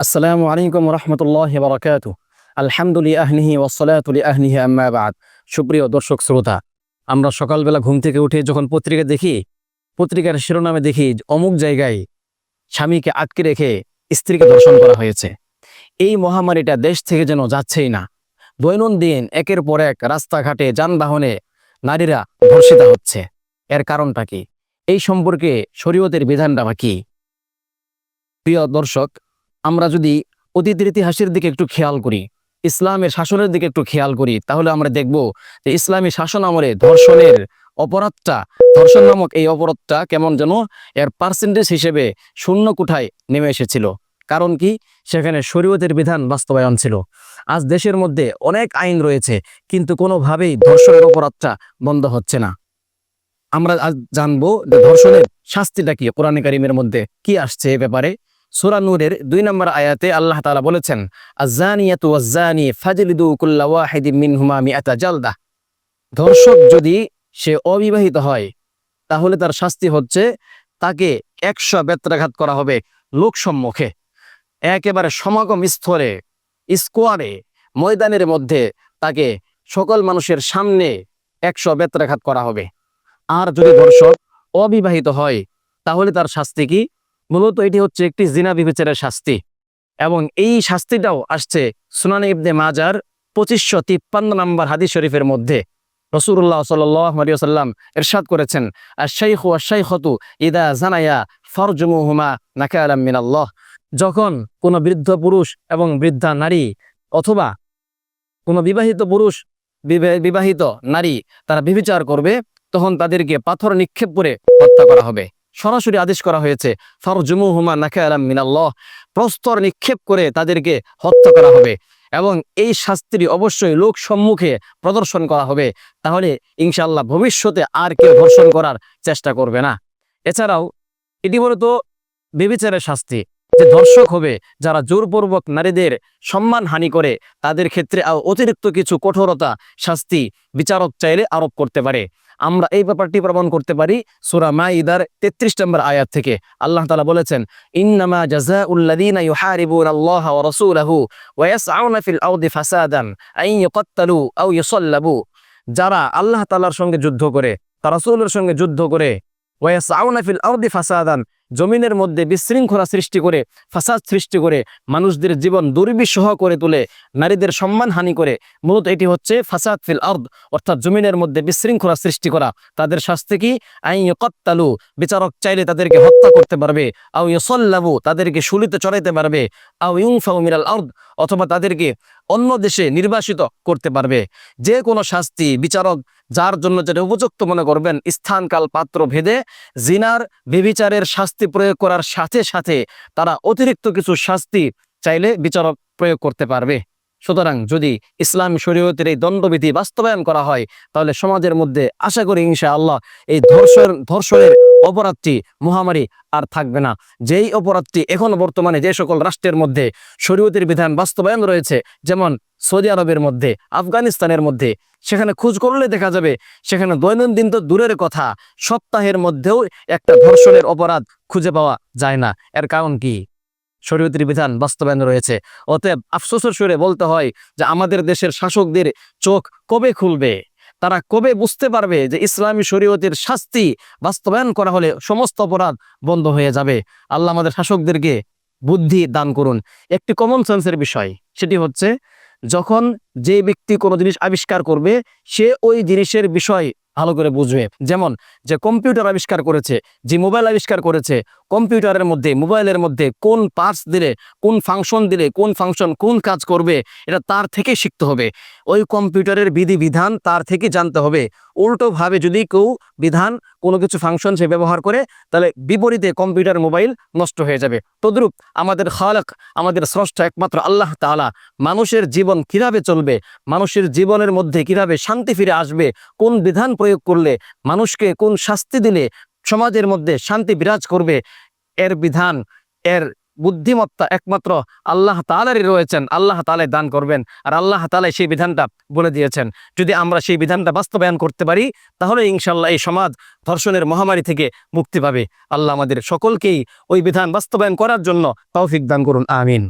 আসসালামু আলাইকুম রহমতুল্লাহ বারাকাতু। আলহামদুলিল্লাহ আহলিহি ওয়াসসালাতু আহলিহি আম্মা বাদ। সুপ্রিয় দর্শক শ্রোতা, আমরা সকালবেলা ঘুম থেকে উঠে যখন পত্রিকা দেখি, পত্রিকার শিরোনামে দেখি অমুক জায়গায় স্বামীকে আটকে রেখে স্ত্রীকে ধর্ষণ করা হয়েছে। এই মহামারীটা দেশ থেকে যেন যাচ্ছেই না। দৈনন্দিন একের পর এক রাস্তাঘাটে যানবাহনে নারীরা ধর্ষিতা হচ্ছে। এর কারণটা কি? এই সম্পর্কে শরীয়তের বিধানটা বা কি? প্রিয় দর্শক, আমরা যদি অতীতের ইতিহাসের দিকে একটু খেয়াল করি, ইসলামের শাসনের দিকে একটু খেয়াল করি, তাহলে আমরা দেখব যে ইসলামী শাসন আমলে ধর্ষণ নামক এই অপরাধটা কেমন যেন এর পার্সেন্টেজ হিসেবে শূন্য কোঠায় নেমে এসেছিল। কারণ কি? সেখানে শরীয়তের বিধান বাস্তবায়ন ছিল। আজ দেশের মধ্যে অনেক আইন রয়েছে, কিন্তু কোনোভাবেই ধর্ষণের অপরাধটা বন্ধ হচ্ছে না। আমরা আজ জানবো যে ধর্ষণের শাস্তিটা কি, কোরআনে কারিমের মধ্যে কি আসছে এ ব্যাপারে। সূরা নূরের ২ নম্বর আয়াতে আল্লাহ তাআলা বলেছেন, আয-যানিয়াতু ওয়াজ-যানি ফাজলিদু কুল্লা ওয়াহিদিম মিনহুমা মিআতা জালদা। ধর্ষক যদি সে অবিবাহিত হয়, তাহলে তার শাস্তি হচ্ছে তাকে ১০০ বেত্রাঘাত করা হবে লোকসম্মুখে, একেবারে সমাগম স্থলে, স্কোয়ারে, ময়দানের মধ্যে তাকে সকল মানুষের সামনে ১০০ বেত্রাঘাত করা হবে। আর যদি ধর্ষক অবিবাহিত হয়, তাহলে তার শাস্তি কি? মূলত এটি হচ্ছে একটি জিনা ব্যভিচারের শাস্তি, এবং এই শাস্তিটাও আসছে সুনানে ইবনে মাজার ২৫৫৩ নম্বর হাদিস শরীফের মধ্যে। রাসূলুল্লাহ সাল্লাল্লাহু আলাইহি ওয়াসাল্লাম ইরশাদ করেছেন, আশ-শাইখু ওয়াশ-শাইখাতু ইযা জানায়া ফারজুমুহুমা নাকালাম মিনাল্লাহ। যখন কোনো বৃদ্ধ পুরুষ এবং বৃদ্ধা নারী অথবা কোনো বিবাহিত পুরুষ বিবাহিত নারী তারা ব্যভিচার করবে, তখন তাদেরকে পাথর নিক্ষেপ করে হত্যা করা হবে। সরাসরি আদেশ করা হয়েছে, ফারজুমুহুমা নাকালাম মিনাল্লাহ, প্রস্তর নিক্ষেপ করে তাদেরকে হত্যা করা হবে, এবং এই শাস্তি অবশ্যই লোক সম্মুখে প্রদর্শন করা হবে। তাহলে ইনশাআল্লাহ ভবিষ্যতে আর কেউ ধর্ষণ করার চেষ্টা করবে না। এছাড়াও এটি মূলত ব্যভিচারের শাস্তি, যে ধর্ষক হবে যারা জোরপূর্বক নারীদের সম্মান হানি করে, তাদের ক্ষেত্রে অতিরিক্ত কিছু কঠোরতা শাস্তি বিচারক চাইলে আরোপ করতে পারে। আমরা এই ব্যাপারটি প্রমাণ করতে পারি সূরা মাইদার ৩৩ নম্বর আয়াত থেকে। আল্লাহ তাআলা বলেছেন, ইন্নামা জাযাউল্লাযীনা ইউহারিবুনাল্লাহা ওয়া রাসূলাহু ওয়া ইয়াসআউনা ফিল আরদি ফাসাদান আন ইউকাত্তালু আও ইউসাল্লাবু। যারা আল্লাহ তাআলার সঙ্গে যুদ্ধ করে, তার রাসূলের সঙ্গে যুদ্ধ করে, ওয়া ইয়াসআউনা ফিল আরদি ফাসাদান, জমিনের মধ্যে বিশৃঙ্খলা সৃষ্টি করে, ফাসাদ সৃষ্টি করে, মানুষদের জীবন দুর্বিষহ করে তুলে, নারীদের সম্মান হানি করে, মূলত এটি হচ্ছে ফাসাদ ফিল আরদ, অর্থাৎ জমিনের মধ্যে বিশৃঙ্খলা সৃষ্টি করা। তাদের শাস্তি কি? আন ইউকাত্তালু, বিচারক চাইলে তাদেরকে হত্যা করতে পারবে, আও ইউসাল্লাবু, তাদেরকে শুলিতে চড়াইতে পারবে, আও ইউনফাউ মিনাল আরদ, অথবা তাদেরকে অন্য দেশে নির্বাসিত করতে পারবে। যে কোনো শাস্তি বিচারক যার জন্য যেটা উপযুক্ত মনে করবেন, স্থান কাল পাত্র ভেদে জিনার ব্যভিচারের শাস্তি প্রয়োগ করার সাথে সাথে তারা অতিরিক্ত কিছু শাস্তি চাইলে বিচারক প্রয়োগ করতে পারবে। সুতরাং যদি ইসলাম শরীয়তের এই দণ্ডবিধি বাস্তবায়ন করা হয়, তাহলে সমাজের মধ্যে আশা করি ইনশাআল্লাহ এই ধর্ষণের অপরাধটি মহামারী আর থাকবে না। যেই অপরাধটি এখন বর্তমানে যে সকল রাষ্ট্রের মধ্যে শরীয়তের বিধান বাস্তবায়ন রয়েছে, যেমন সৌদি আরবের মধ্যে, আফগানিস্তানের মধ্যে, সেখানে খোঁজ করলে দেখা যাবে সেখানে দৈনন্দিন তো দূরের কথা, সপ্তাহের মধ্যেও একটা ধর্ষণের অপরাধ খুঁজে পাওয়া যায় না। এর কারণ কি? শরীয়তের বিধান বাস্তবায়ন রয়েছে। অতএব আফসোসের সুরে বলতে হয় যে আমাদের দেশের শাসকদের চোখ কবে খুলবে? তারা কবে বুঝতে পারবে যে ইসলামী শরীয়তের শাস্তি বাস্তবায়ন করা হলে সমস্ত অপরাধ বন্ধ হয়ে যাবে? আল্লাহ আমাদের শাসকদেরকে বুদ্ধি দান করুন। একটি কমন সেন্সের বিষয়, সেটি হচ্ছে যখন যে ব্যক্তি কোনো জিনিস আবিষ্কার করবে, সে ওই জিনিসের বিষয় ভালো করে বুঝবে। যেমন যে কম্পিউটার আবিষ্কার করেছে, যে মোবাইল আবিষ্কার করেছে, কম্পিউটারের মধ্যে, মোবাইলের মধ্যে কোন পার্টস দিলে, কোন ফাংশন দিলে, কোন ফাংশন কোন কাজ করবে, এটা তার থেকে শিখতে হবে। ওই কম্পিউটারের বিধিবিধান তার থেকে জানতে হবে। উল্টোভাবে যদি কেউ বিধান কোনো কিছু ফাংশন সে ব্যবহার করে, তাহলে বিপরীতে কম্পিউটার মোবাইল নষ্ট হয়ে যাবে। তদ্রূপ আমাদের খালেক, আমাদের স্রষ্টা একমাত্র আল্লাহ তাআলা মানুষের জীবন কিভাবে চলবে, মানুষের জীবনের মধ্যে কিভাবে শান্তি ফিরে আসবে, কোন বিধান প্রয়োগ করলে, মানুষকে কোন শাস্তি দিলে সমাজের মধ্যে শান্তি বিরাজ করবে, এর বিধান, এর বুদ্ধিমত্তা একমাত্র আল্লাহ তাআলারই রয়েছেন। আল্লাহ তাআলাই দান করবেন, আর আল্লাহ তাআলাই সেই বিধানটা বলে দিয়েছেন। যদি আমরা সেই বিধানটা বাস্তবায়ন করতে পারি, তাহলে ইনশাআল্লাহ এই সমাজ ধর্ষণের মহামারী থেকে মুক্তি পাবে। আল্লাহ আমাদের সকলকেই ওই বিধান বাস্তবায়ন করার জন্য তৌফিক দান করুন, আমিন।